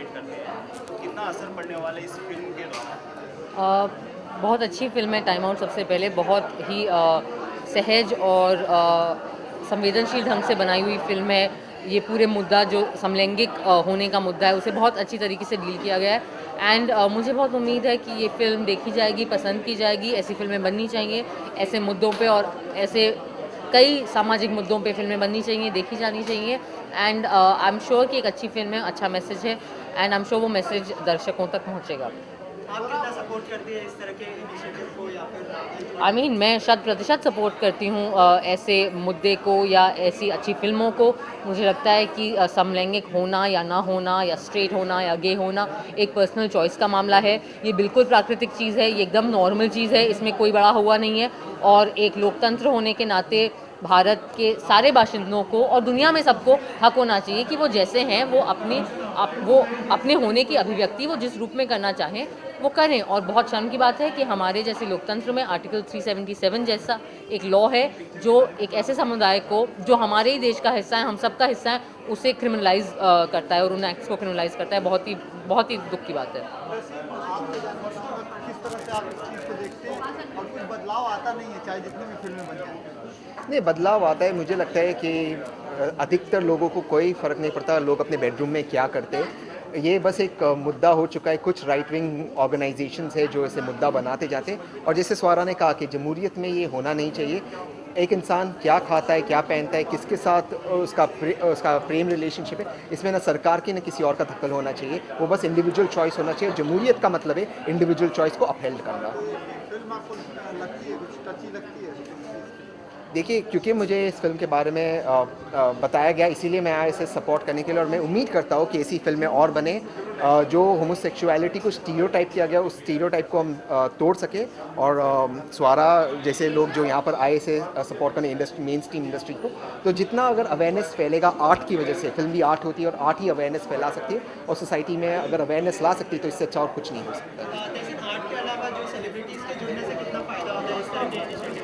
Relate करते हैं, कितना असर पड़ने वाला है इस फिल्म के द्वारा? बहुत अच्छी फ़िल्म है टाइम आउट। सबसे पहले बहुत ही सहज और संवेदनशील ढंग से बनाई हुई फ़िल्म है। ये पूरे मुद्दा जो समलैंगिक होने का मुद्दा है उसे बहुत अच्छी तरीके से डील किया गया है। एंड मुझे बहुत उम्मीद है कि ये फ़िल्म देखी जाएगी, पसंद की जाएगी। ऐसी फ़िल्में बननी चाहिए, ऐसे मुद्दों पे और ऐसे कई सामाजिक मुद्दों पे फ़िल्में बननी चाहिए, देखी जानी चाहिए। एंड आई एम श्योर कि एक अच्छी फ़िल्म है, अच्छा मैसेज है एंड आई एम श्योर वो मैसेज दर्शकों तक पहुँचेगा। आप कितना सपोर्ट करती है इस तरह के इनिशिएटिव को या फिर आई मीन मैं शत प्रतिशत सपोर्ट करती हूँ ऐसे मुद्दे को या ऐसी अच्छी फ़िल्मों को। मुझे लगता है कि समलैंगिक होना या ना होना या स्ट्रेट होना या गे होना एक पर्सनल चॉइस का मामला है। ये बिल्कुल प्राकृतिक चीज़ है, ये एकदम नॉर्मल चीज़ है, इसमें कोई बड़ा हुआ नहीं है। और एक लोकतंत्र होने के नाते भारत के सारे बाशिंदों को और दुनिया में सबको हक होना चाहिए कि वो जैसे हैं वो अपने होने की अभिव्यक्ति वो जिस रूप में करना चाहें वो करें। और बहुत शर्म की बात है कि हमारे जैसे लोकतंत्र में आर्टिकल 377 जैसा एक लॉ है जो एक ऐसे समुदाय को जो हमारे ही देश का हिस्सा है, हम सबका हिस्सा है, उसे क्रिमिनलाइज करता है और उन एक्ट्स को क्रिमिनलाइज करता है। बहुत ही दुख की बात है। वैसे आपके जानवर के वक्त किस तरह से आप इस चीज़ को देखते हैं और कुछ बदलाव आता नहीं है चाहे जितनी भी फिल्में बन जाएं? नहीं, बदलाव आता है। मुझे लगता है कि अधिकतर लोगों को कोई फ़र्क नहीं पड़ता लोग अपने बेडरूम में क्या करते हैं। ये बस एक मुद्दा हो चुका है। कुछ राइट विंग ऑर्गेनाइजेशंस है जो इसे मुद्दा बनाते जाते हैं और जैसे स्वारा ने कहा कि जमहूरियत में ये होना नहीं चाहिए। एक इंसान क्या खाता है, क्या पहनता है, किसके साथ उसका प्रेम रिलेशनशिप है, इसमें ना सरकार की ना किसी और का दखल होना चाहिए। वो बस इंडिविजुअल चॉइस होना चाहिए। जमहूरियत का मतलब है इंडिविजुअल चॉइस को अपहेल्ड करना। फिल्म आपको लगती है कुछ टची लगती है? देखिए, क्योंकि मुझे इस फ़िल्म के बारे में बताया गया, इसीलिए मैं आया इसे सपोर्ट करने के लिए। और मैं उम्मीद करता हूँ कि ऐसी फ़िल्में और बने जो होमोसेक्सुअलिटी को स्टीरियोटाइप किया गया उस स्टीरियोटाइप को हम तोड़ सके। और स्वारा जैसे लोग जो यहाँ पर आए इसे सपोर्ट करने मेन स्ट्रीम इंडस्ट्री को, तो जितना अगर अवेयरनेस फैलेगा आर्ट की वजह से, फिल्म भी आर्ट होती है और आर्ट ही अवेयरनेस फैला सकती है और सोसाइटी में अगर अवेयरनेस ला सकती है तो इससे अच्छा और कुछ नहीं हो सकता। जैसे आर्ट के अलावा जो सेलिब्रिटीज़ के जुड़ने से कितना फ़ायदा होता है इस तरह के इनिशिएटिव?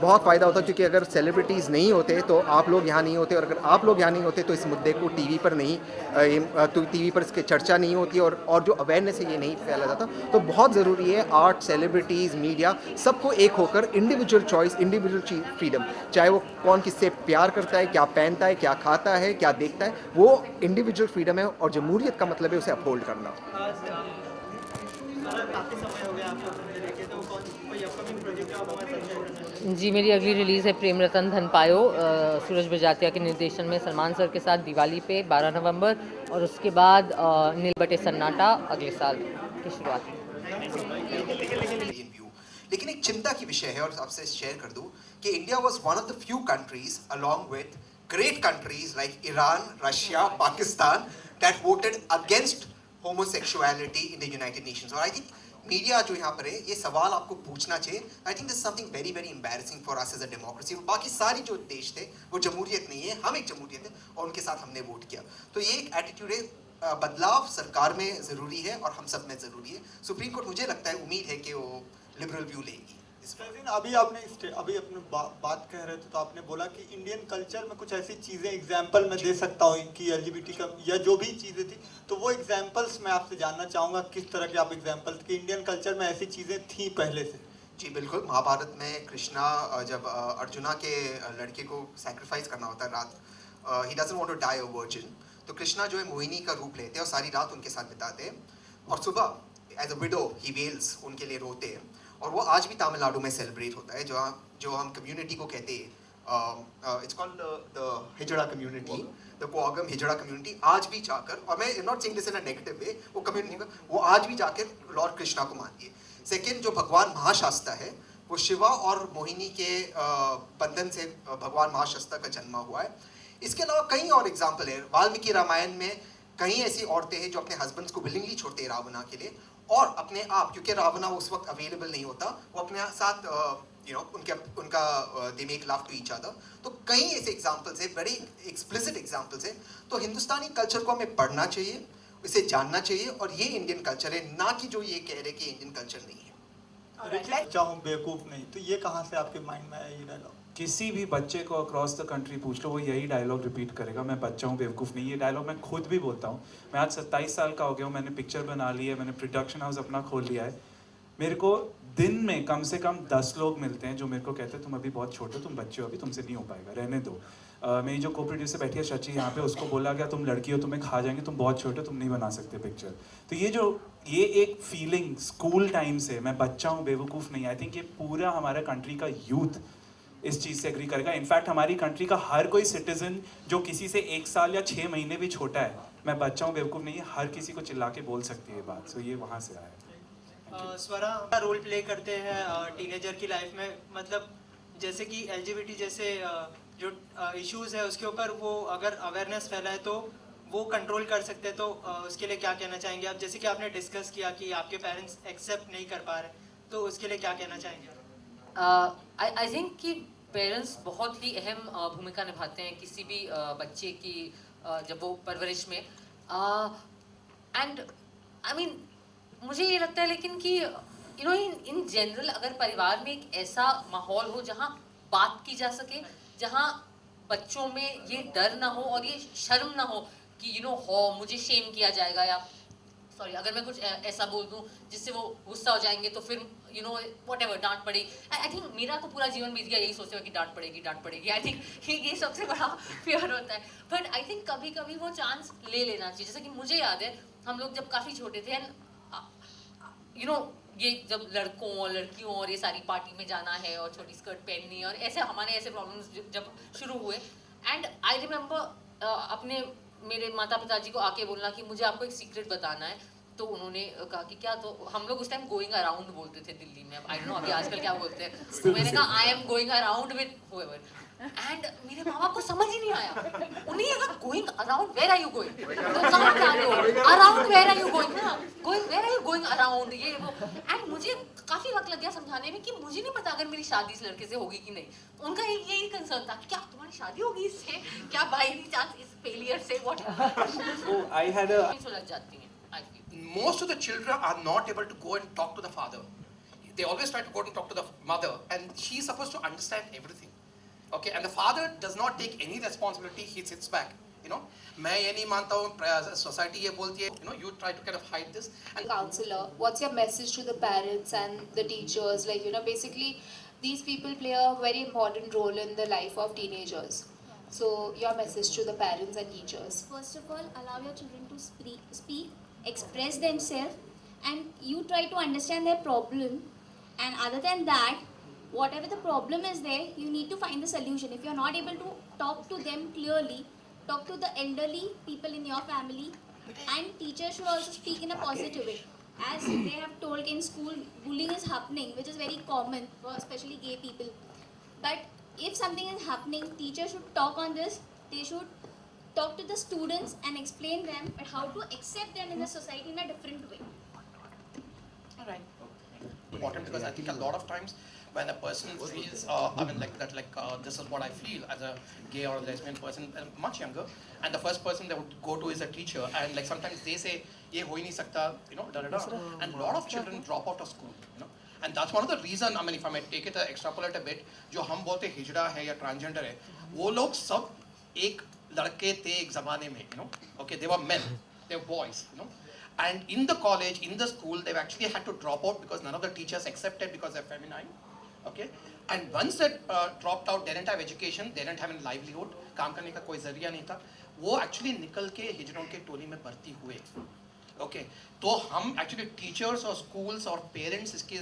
बहुत फ़ायदा होता है, क्योंकि अगर सेलिब्रिटीज़ नहीं होते तो आप लोग यहाँ नहीं होते, और अगर आप लोग यहाँ नहीं होते तो इस मुद्दे को टीवी पर नहीं तो टीवी पर इसकी चर्चा नहीं होती और जो अवेयरनेस है ये नहीं फैला जाता। तो बहुत ज़रूरी है आर्ट, सेलिब्रिटीज़, मीडिया सबको एक होकर इंडिविजुअल चॉइस, इंडिविजुअल फ्रीडम, चाहे वो कौन किससे प्यार करता है, क्या पहनता है, क्या खाता है, क्या देखता है, वो इंडिविजुअल फ्रीडम है। और जमहूरियत का मतलब है उसे अपहोल्ड करना। काफ़ी समय हो गया आपको फिल्में देखे, तो कोई अपकमिंग प्रोजेक्ट आप हमारे साथ शेयर करना चाहेंगे? जी, मेरी अगली रिलीज़ है प्रेम रतन धन पायो, सूरज बजातिया के निर्देशन में सलमान सर के साथ दिवाली पे 12 नवंबर। और उसके बाद नील बटे सन्नाटा अगले साल की शुरुआत में। Million view. लेकिन एक चिंता की विषय है और आपसे शेयर कर दूं कि India was one of the few countries along with great countries like Iran, Russia, Pakistan that voted against homosexuality in the United Nations. और आई थिंक मीडिया जो यहाँ पर है ये सवाल आपको पूछना चाहिए। I think this something very very embarrassing for us as a democracy. बाकी सारी जो देश थे वो जमहूरियत नहीं है, हम एक जमहूरियत है और उनके साथ हमने वोट किया। तो ये एक एटीट्यूड है। बदलाव सरकार में ज़रूरी है और हम सब में ज़रूरी है। सुप्रीम कोर्ट मुझे लगता है, उम्मीद है कि वो लिबरल व्यू लेगी इस पर। लेकिन अभी अपने बात कह रहे थे तो आपने बोला कि इंडियन कल्चर में कुछ ऐसी चीज़ें एग्जाम्पल मैं दे सकता हूँ इनकी एलजीबीटी का या जो भी चीज़ें थी, तो वो एग्जाम्पल्स मैं आपसे जानना चाहूँगा किस तरह के आप एग्जाम्पल कि इंडियन कल्चर में ऐसी चीज़ें थी पहले से। जी बिल्कुल। महाभारत में कृष्णा जब अर्जुना के लड़के को सैक्रिफाइस करना होता है रात, he doesn't want to die a virgin, तो कृष्णा जो है मोहिनी का रूप लेते हैं और सारी रात उनके साथ बिताते हैं और सुबह as a widow he wails, उनके लिए रोते हैं। और वो आज भी तमिलनाडु में सेलिब्रेट होता है, जो हम कम्युनिटी को कहते हैं, it's called the hijra community, the Koovagam hijra community. आज भी जाकर, और मैं not saying this in a negative way, वो कम्युनिटी वो आज भी जाकर लॉर्ड कृष्णा को मानती है। सेकेंड, जो भगवान महाशास्ता है वो शिवा और मोहिनी के बंधन से भगवान महाशास्ता का जन्म हुआ है। इसके अलावा कई और एग्जाम्पल है। वाल्मीकि रामायण में कई ऐसी औरतें हैं जो अपने हस्बैंड्स को विलिंगली छोड़ते हैं रावणा के लिए, और अपने आप, क्योंकि रावणा उस वक्त अवेलेबल नहीं होता, वो अपने साथ उनका they make love to each other. तो कई ऐसे एग्जाम्पल्स है, बड़े एक्सप्लिसिट एग्जाम्पल्स है। तो हिंदुस्तानी कल्चर को हमें पढ़ना चाहिए, इसे जानना चाहिए, और ये इंडियन कल्चर है, ना कि जो ये कह रहे कि इंडियन कल्चर नहीं है। चाहूँ बेवकूफ़ नहीं, तो ये कहाँ से आपके माइंड में आया ये डायलॉग? किसी भी बच्चे को अक्रॉस द कंट्री पूछ लो, वो यही डायलॉग रिपीट करेगा, मैं बच्चा हूँ बेवकूफ़ नहीं। ये डायलॉग मैं खुद भी बोलता हूँ। मैं आज 27 साल का हो गया हूँ, मैंने पिक्चर बना ली है, मैंने प्रोडक्शन हाउस अपना खोल लिया है। मेरे को दिन में कम से कम 10 लोग मिलते हैं जो मेरे को कहते हैं तुम अभी बहुत छोटे हो, तुम बच्चे हो, अभी तुमसे नहीं हो पाएगा, रहने दो। मेरी जो को प्रोड्यूसर बैठी है शची यहाँ पे, उसको बोला गया तुम लड़की हो, तुम्हें खा जाएंगे, तुम बहुत छोटे हो, तुम नहीं बना सकते पिक्चर। तो ये एक फीलिंग स्कूल टाइम से, मैं बच्चा हूँ बेवकूफ़ नहीं, आई थिंक ये पूरा हमारा कंट्री का यूथ इस चीज़ से एग्री करेगा। इनफैक्ट हमारी कंट्री का हर कोई सिटीजन जो किसी से 1 साल या 6 महीने भी छोटा है, मैं बच्चा हूँ बेवकूफ़ नहीं है, हर किसी को चिल्ला के बोल सकती है ये बात। सो ये वहाँ से आया है। स्वरा रोल प्ले करते हैं टीनेजर की लाइफ में, मतलब जैसे कि LGBT जैसे जो इश्यूज है उसके ऊपर वो अगर अवेयरनेस फैलाए तो वो कंट्रोल कर सकते हैं, तो उसके लिए क्या कहना चाहेंगे आप? जैसे कि आपने डिस्कस किया कि आपके पेरेंट्स एक्सेप्ट नहीं कर पा रहे, तो उसके लिए क्या कहना चाहेंगे? आई थिंक कि पेरेंट्स बहुत ही अहम भूमिका निभाते हैं किसी भी बच्चे की जब वो परवरिश में। एंड आई मीन मुझे ये लगता है लेकिन कि यू नो इन जनरल अगर परिवार में एक ऐसा माहौल हो जहाँ बात की जा सके, जहाँ बच्चों में ये डर ना हो और ये शर्म ना हो कि यू नो हो मुझे शेम किया जाएगा, या सॉरी अगर मैं कुछ ऐसा बोल दूं जिससे वो गुस्सा हो जाएंगे तो फिर यू नो व्हाटएवर डांट पड़ेगी। आई थिंक मेरा तो पूरा जीवन बीत गया यही सोचते हुए कि डांट पड़ेगी। आई थिंक ये सबसे बड़ा फियर होता है। बट आई थिंक कभी कभी वो चांस ले लेना चाहिए। जैसे कि मुझे याद है हम लोग जब काफ़ी छोटे थे एंड यू नो ये जब लड़कों और लड़कियों और ये सारी पार्टी में जाना है और छोटी स्कर्ट पहननी और ऐसे हमारे ऐसे प्रॉब्लम्स जब शुरू हुए, एंड आई रिमेम्बर अपने मेरे माता पिताजी को आके बोलना कि मुझे आपको एक सीक्रेट बताना है। तो उन्होंने कहा कि क्या, तो हम लोग उस टाइम गोइंग अराउंड बोलते थे दिल्ली में, आई डोंट नो अभी आजकल क्या बोलते हैं। तो मैंने कहा I am going around with whoever, and मेरे माँ बाप को समझ ही नहीं आया। उन्हें अगर going around where are you going, तो समझ जा रहे हो around where are you going ना, going where are you going around ये वो। एंड मुझे काफी वक्त लग गया समझाने में कि मुझे नहीं पता अगर मेरी शादी इस लड़के से होगी कि नहीं। उनका यही कंसर्न था कि क्या तुम्हारी शादी होगी इससे, क्या बाई एनी चांस इस फेलियर से व्हाट आई हैड अ सुलझ जाती हैं। Most of the children are not able to go and talk to the father. They always try to go and talk to the mother, and she's supposed to understand everything. Okay, and the father does not take any responsibility. He sits back. You know, मैं ये नहीं मानता हूँ, society ये बोलती है. You know, you try to kind of hide this. And counselor, what's your message to the parents and the teachers? Like, you know, basically, these people play a very important role in the life of teenagers. So, your message to the parents and teachers. First of all, allow your children to speak, express themselves, and you try to understand their problem. And other than that, whatever the problem is there, you need to find the solution. If you're not able to talk to them clearly, talk to the elderly people in your family, and teachers should also speak in a positive way. As they have told in school, bullying is happening, which is very common for especially gay people. But if something is happening, teachers should talk on this. They should talk to the students and explain them how to accept them in the society in a different way. important because I think a lot of times when a person feels, I mean, like that, like this is what I feel as a gay or a lesbian person, much younger, and the first person they would go to is a teacher, and like sometimes they say, "ये हो ही नहीं सकता," you know, da da da, and a lot of children drop out of school, you know, and that's one of the reason. I mean, if I may take it extrapolate a bit, जो हम बोलते हिजड़ा है या transgender है, वो लोग सब एक लड़के थे एक ज़माने में, you know, okay, they were men, they were boys, you know. And in the college, in the school, they've actually had to drop out because none of the teachers accepted because they're feminine. Okay? And once they dropped out, they didn't have education, they didn't have a livelihood, काम करने का कोई जरिया नहीं था, वो actually निकल के हिजड़ों के टोली में भर्ती हुए. Okay? तो हम actually teachers or schools or parents इसके,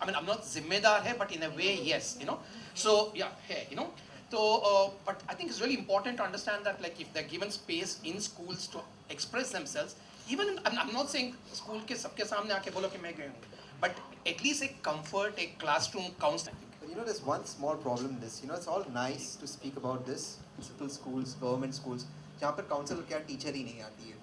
I mean, I'm not जिम्मेदार है, but in a way, yes, you know. So yeah, hey, you know. So, but I think it's really important to understand that, like, if they're given space in schools to express themselves, even I'm not saying school के सबके सामने आके बोलो कि मैं गई हूँ, but at least a comfort, a classroom counts. But you know, there's one small problem in this. You know, it's all nice to speak about this, municipal schools, government schools, जहाँ पर council क्या teacher ही नहीं आती है,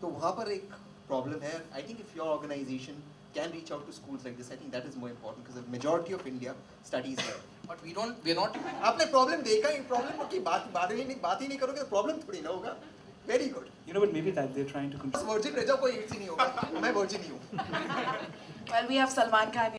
तो वहाँ पर एक problem है. I think if your organization can reach out to schools like this, I think that is more important because the majority of India studies there. But we're not. आपने problem देखा, ये problem की बात ही नहीं करोगे तो problem थोड़ी ना होगा. Very good. You know, but maybe that they're trying to control. Virgin रह जाओ, कोई AIDS ही नहीं होगा. मैं virgin ही हूँ. Well, we have Salman Khan.